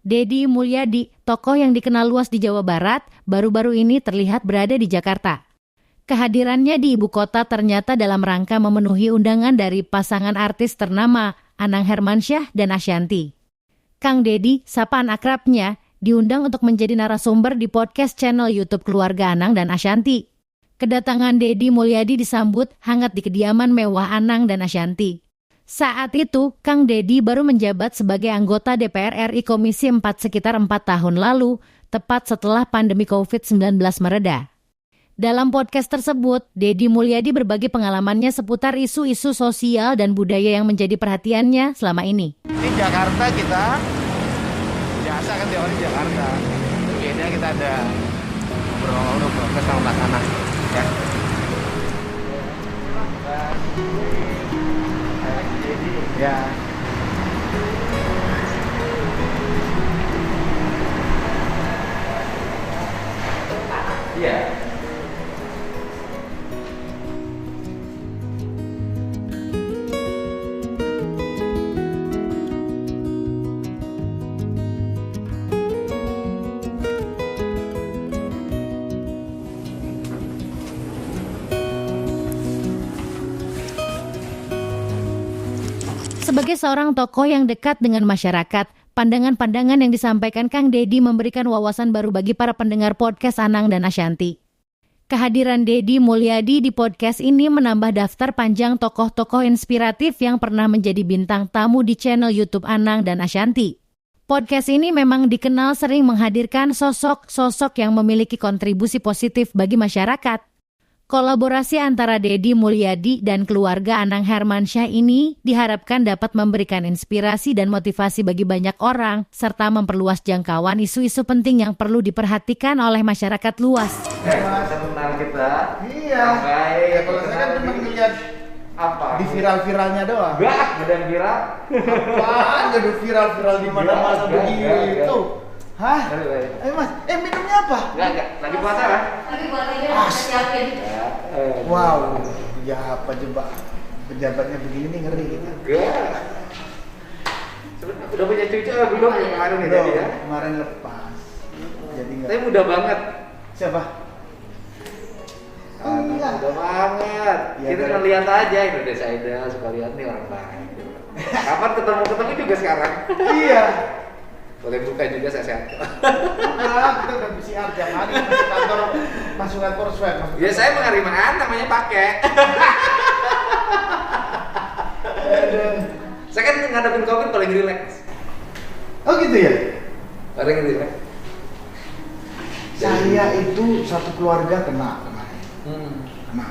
Deddy Mulyadi, tokoh yang dikenal luas di Jawa Barat, baru-baru ini terlihat berada di Jakarta. Kehadirannya di ibu kota ternyata dalam rangka memenuhi undangan dari pasangan artis ternama Anang Hermansyah dan Ashanty. Kang Deddy, sapaan akrabnya, diundang untuk menjadi narasumber di podcast channel YouTube keluarga Anang dan Ashanty. Kedatangan Deddy Mulyadi disambut hangat di kediaman mewah Anang dan Ashanty. Saat itu, Kang Deddy baru menjabat sebagai anggota DPR RI Komisi 4 sekitar 4 tahun lalu, tepat setelah pandemi COVID-19 mereda. Dalam podcast tersebut, Deddy Mulyadi berbagi pengalamannya seputar isu-isu sosial dan budaya yang menjadi perhatiannya selama ini. Di Jakarta kita, biasa kan teori Jakarta, biasanya kita ada ngobrol-ngobrol sama Mas Anang, ya. Ya. Iya. Sebagai seorang tokoh yang dekat dengan masyarakat, pandangan-pandangan yang disampaikan Kang Deddy memberikan wawasan baru bagi para pendengar podcast Anang dan Ashanty. Kehadiran Deddy Mulyadi di podcast ini menambah daftar panjang tokoh-tokoh inspiratif yang pernah menjadi bintang tamu di channel YouTube Anang dan Ashanty. Podcast ini memang dikenal sering menghadirkan sosok-sosok yang memiliki kontribusi positif bagi masyarakat. Kolaborasi antara Deddy Mulyadi dan keluarga Anang Hermansyah ini diharapkan dapat memberikan inspirasi dan motivasi bagi banyak orang, serta memperluas jangkauan isu-isu penting yang perlu diperhatikan oleh masyarakat luas. Masa kenal kita? Iya. Baik. Ya, kalau saya kan cuma ngeliat Apa? di viral-viralnya doang. Gak, badan viral. Apaan jadi viral-viral di mana-mana Gak, begitu? Hah? Baik. Ayo mas, minumnya apa? Enggak. Lagi puasa kan? Lagi buatnya masih siapin. Wow, ya apa coba pejabatnya begini nih ngeri kita. Enggak. Sebenarnya udah punya cucu belum kemarin nih jadi ya? Kemarin lepas. Jadi Tapi enggak. mudah banget. Siapa? Oh, iya. Mudah banget. Ya, Kita kan? ngeliat aja Indonesia Idol sekalian nih orang baik. Kapan ketemu juga sekarang? Iya. Boleh buka juga saya sehat. Udah, kita udah PCR tiap hari masuk kantor swab. Ya saya mengharimkan namanya pakai. Saya kan ngadepin COVID paling rileks. Oh gitu ya? Paling rileks. Saya itu satu keluarga kena kemarin. Kena.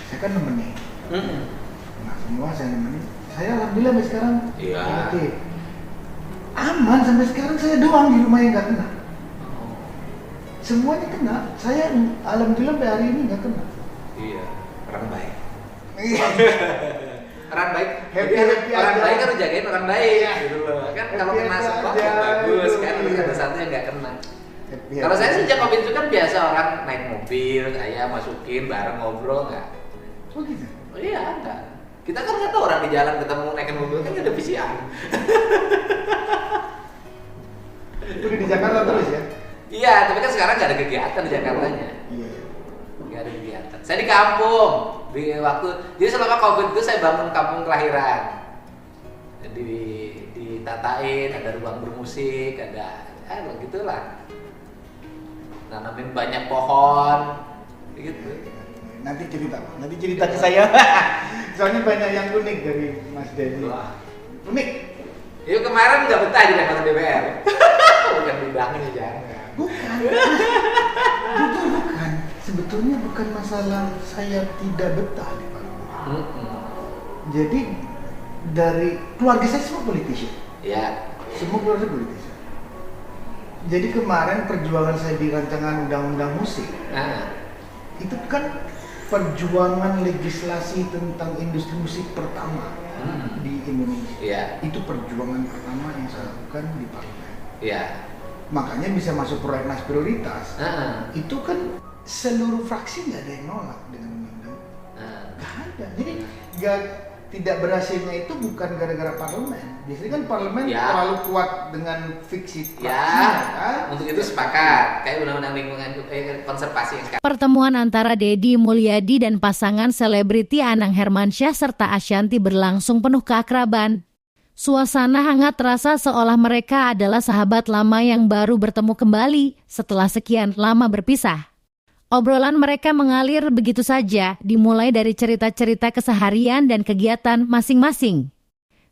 Saya kan nemenin. Kena semua saya nemenin. Saya alhamdulillah sampai sekarang Iya. negatif. Aman sampai sekarang, saya doang di rumah yang nggak kena. Semuanya kena. Saya alhamdulillah sampai hari ini nggak kena. Iya. Orang baik. Iya. Orang baik. Happy, Jadi happy orang aja. baik harus jagain orang baik. Iya. Gitu loh. Kan kalau Happy kena aja, semua ya bagus kan. Terus iya. ada satu yang nggak kena. Happy, Kalau saya happy. sejak COVID itu kan biasa orang naik mobil, saya masukin bareng ngobrol nggak? Oh gitu. Oh iya enggak. Kita kan nggak tahu orang di jalan ketemu naikin mobil kan ada PCR. Udah di Jakarta terus ya? Iya, tapi kan sekarang nggak ada kegiatan di Jakartanya. Iya. Nggak ada kegiatan. Saya di kampung. Jadi selama COVID itu saya bangun kampung kelahiran. Jadi ditatain, ada ruang bermusik, ada begitulah. Nanamin banyak pohon, gitu. Nanti cerita ke saya. Soalnya banyak yang unik dari Mas Deddy. Wah. Unik. Yuk kemarin nggak betah jadi anggota DPR. Bukan bidangnya jangan. Bukan. Jujur bukan. Sebetulnya bukan masalah saya tidak betah di parlemen. Jadi dari keluarga saya semua politisi. Ya. Semua keluarga politisi. Jadi kemarin perjuangan saya di rancangan undang-undang musik Nah. itu kan perjuangan legislasi tentang industri musik pertama di Indonesia. Iya. Itu perjuangan pertama yang saya lakukan di parlemen. Iya. Makanya bisa masuk prolegnas prioritas. Itu kan seluruh fraksi nggak ada yang nolak dengan undang-undang. Nggak ada. Jadi nggak tidak berhasilnya itu bukan gara-gara parlemen. Biasanya kan parlemen terlalu kuat dengan fiksi fraksinya, kan? Untuk itu sepakat. Kayak undang-undang lingkungan konservasi yang sekarang. Pertemuan antara Deddy Mulyadi dan pasangan selebriti Anang Hermansyah serta Ashanty berlangsung penuh keakraban. Suasana hangat terasa seolah mereka adalah sahabat lama yang baru bertemu kembali setelah sekian lama berpisah. Obrolan mereka mengalir begitu saja, dimulai dari cerita-cerita keseharian dan kegiatan masing-masing.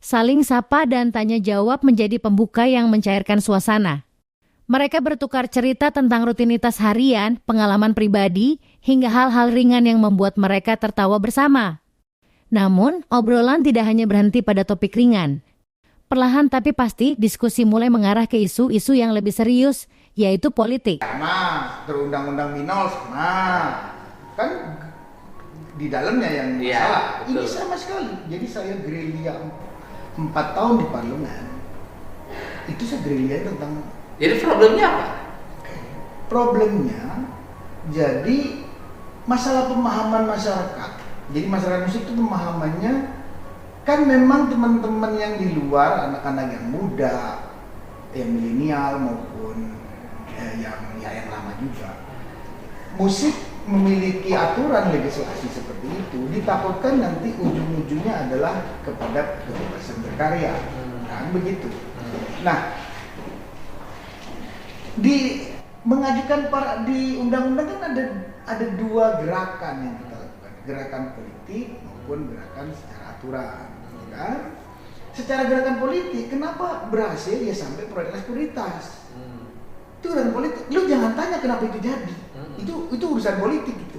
Saling sapa dan tanya jawab menjadi pembuka yang mencairkan suasana. Mereka bertukar cerita tentang rutinitas harian, pengalaman pribadi, hingga hal-hal ringan yang membuat mereka tertawa bersama. Namun, obrolan tidak hanya berhenti pada topik ringan. Perlahan tapi pasti, diskusi mulai mengarah ke isu-isu yang lebih serius, yaitu politik. Sama, terundang-undang minol sama. Kan di dalamnya yang masalah. Ini sama sekali. Jadi saya gerilya 4 tahun di parlemen. Itu saya gerilya tentang... Jadi problemnya apa? Problemnya, jadi masalah pemahaman masyarakat. Jadi masyarakat musik itu pemahamannya kan memang teman-teman yang di luar, anak-anak yang muda, yang milenial maupun yang lama juga, musik memiliki aturan legislasi seperti itu, ditakutkan nanti ujung-ujungnya adalah kepada kebebasan berkarya, kan begitu. Nah, mengajukan di undang-undang kan ada 2 gerakan yang kita lakukan, gerakan politik maupun gerakan secara aturan. Kan? Secara gerakan politik, kenapa berhasil ya sampai prolegnas prioritas? Itu gerakan politik. Lu jangan tanya kenapa itu jadi. Itu urusan politik gitu.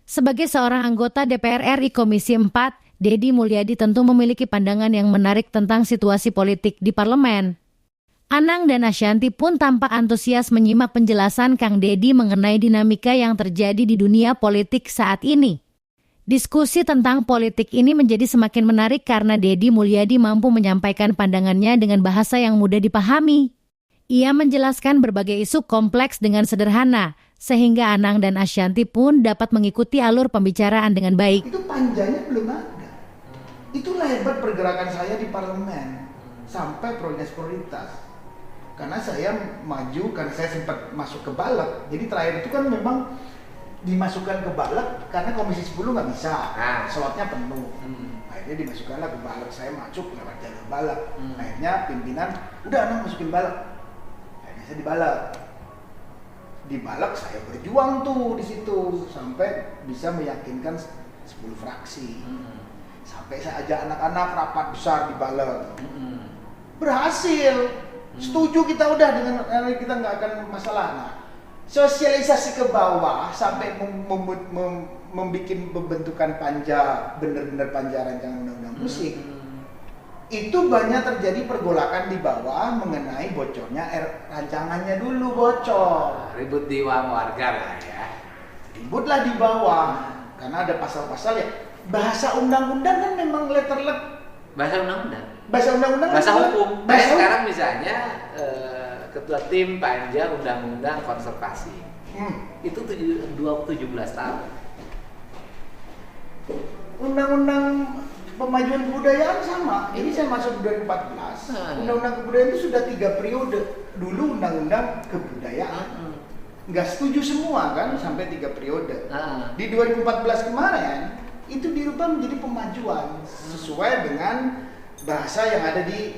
Sebagai seorang anggota DPR RI Komisi 4, Deddy Mulyadi tentu memiliki pandangan yang menarik tentang situasi politik di parlemen. Anang dan Ashanty pun tampak antusias menyimak penjelasan Kang Deddy mengenai dinamika yang terjadi di dunia politik saat ini. Diskusi tentang politik ini menjadi semakin menarik karena Deddy Mulyadi mampu menyampaikan pandangannya dengan bahasa yang mudah dipahami. Ia menjelaskan berbagai isu kompleks dengan sederhana, sehingga Anang dan Ashanty pun dapat mengikuti alur pembicaraan dengan baik. Itu panjangnya belum ada. Itulah hebat pergerakan saya di parlemen, sampai prolegnas prioritas. Karena saya maju, karena saya sempat masuk ke Balek. Jadi terakhir itu kan memang dimasukkan ke Balek karena Komisi 10 nggak bisa, slotnya penuh. Akhirnya dimasukkanlah ke Balek, saya masuk lewat jalur Balek. Akhirnya pimpinan, udah Anang masukin Balek. Akhirnya saya di Balek saya berjuang tuh di situ sampai bisa meyakinkan 10 fraksi. Sampai saya ajak anak-anak rapat besar di Balek. Berhasil. Setuju kita udah dengan kita nggak akan masalah. Nah, sosialisasi ke bawah sampai membuat pembentukan panja, benar-benar panja rancangan undang-undang musik. Itu banyak terjadi pergolakan di bawah mengenai bocornya rancangannya dulu bocor. Ribut di warga lah ya. Ributlah di bawah karena ada pasal-pasal ya. Bahasa undang-undang kan memang letterlet. Bahasa undang-undang. Bahasa hukum. Sekarang misalnya ketua tim panja undang-undang konservasi itu 17 tahun. Undang-undang pemajuan kebudayaan sama. Ini saya masuk 2014. Undang-undang kebudayaan itu sudah 3 periode. Dulu undang-undang kebudayaan. Nggak setuju semua kan sampai 3 periode. Di 2014 kemarin itu dirubah menjadi pemajuan sesuai dengan bahasa yang ada di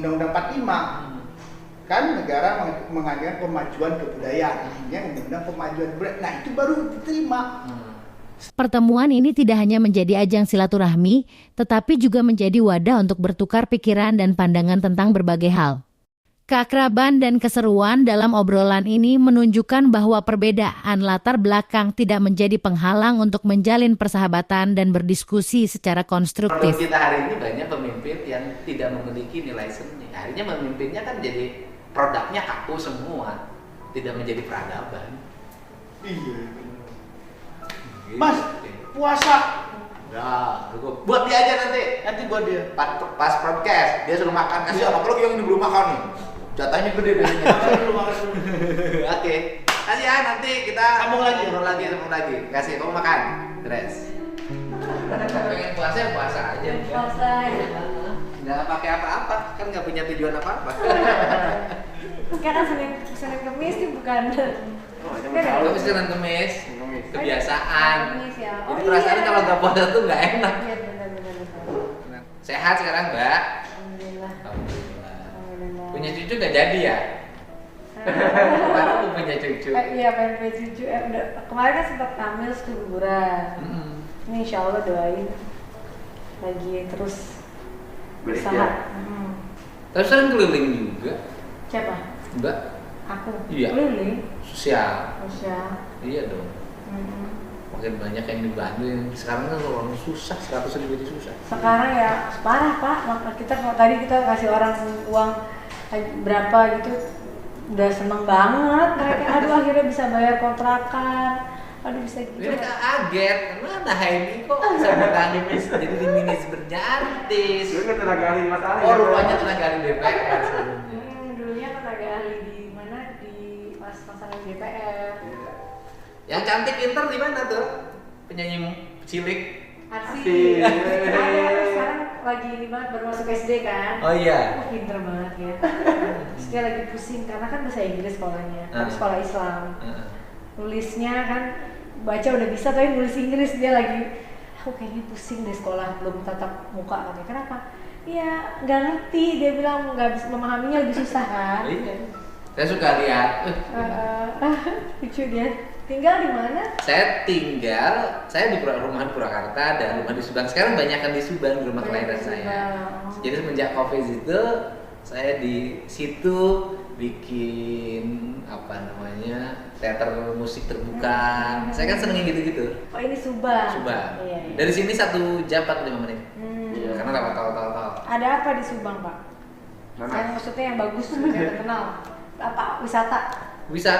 Undang-Undang 45. Kan negara mengadakan pemajuan kebudayaan, akhirnya undang-undang pemajuan kebudayaan. Nah, itu baru diterima. Pertemuan ini tidak hanya menjadi ajang silaturahmi, tetapi juga menjadi wadah untuk bertukar pikiran dan pandangan tentang berbagai hal. Keakraban dan keseruan dalam obrolan ini menunjukkan bahwa perbedaan latar belakang tidak menjadi penghalang untuk menjalin persahabatan dan berdiskusi secara konstruktif. Kalau kita hari ini banyak pemimpin yang tidak memiliki nilai seni. Akhirnya memimpinnya kan jadi produknya kaku semua, tidak menjadi peradaban. Iya. Mas, puasa. Nah, cukup. Buat dia aja nanti buat dia. Pas podcast dia suruh makan, kasih apa lagi yang ini belum makan nih. Jatahnya gede biasanya. Oke. Kasih ya nanti kita sambung lagi. Kasih kamu makan. Dress. Pengen puasa ya puasa aja. Puasa ya. Nggak pakai apa-apa, kan nggak punya tujuan apa-apa. Sekarang Senin Kemis sih bukan. Kalau Senin Kemis, kebiasaan. Kemis ya. Jadi perasaan kalau nggak puasa tuh nggak enak. Iya benar. Sehat sekarang Mbak? Alhamdulillah. Alhamdulillah. Alhamdulillah. Punya cucu nggak jadi ya? Baru punya cucu. Iya pengen punya cucu. Kemarin kan sempat hamil keguguran. Ini insya Allah doain lagi terus usaha. Tapi sekarang keliling juga, Siapa? Mbak. Aku. Iya. Lili. Sosial. Masya. Iya dong. Makin banyak yang dibantu. Sekarang kan orang susah, 100.000 aja susah. Sekarang ya parah Pak. Maka kita kalau tadi kita kasih orang uang berapa gitu, udah seneng banget mereka. Aduh akhirnya bisa bayar kontrakan. Aduh bisa gitu. Ini kaget, mana ini kok bisa bertani jadi manajemennya artis. Lu kan tenaga ahli Mas Ali. Oh rupanya tenaga ahli DPR sebelumnya. Dulunya tenaga ahli di mana di pasangan DPR. Yang cantik pinter di mana tuh? Penyanyi cilik. Arsy. Ada sekarang lagi ini banget baru masuk SD kan. Oh iya. Pinter banget ya. Terus dia lagi pusing karena kan bahasa Inggris sekolahnya, tapi sekolah Islam. Nulisnya kan baca udah bisa tapi nulis Inggris dia lagi. Aku kayaknya pusing deh sekolah belum tatap muka katanya. Kenapa? Iya nggak ngerti dia bilang nggak bisa memahaminya lebih susah kan. Iya. Saya suka lihat. Lucu dia. Tinggal di mana? Saya di rumah di Purwakarta dan rumah di Subang. Sekarang banyak kan di Subang, di rumah kelahiran saya. Jadi semenjak COVID itu saya di situ bikin apa namanya teater musik terbuka. Saya kan seneng gitu-gitu. Oh ini Subang. Subang. Iya. Dari sini 1 jam 45 menit. Iya. Karena lewat tol. Ada apa di Subang Pak? Mana? Yang maksudnya yang bagus, yang terkenal. Apa wisata? Wisata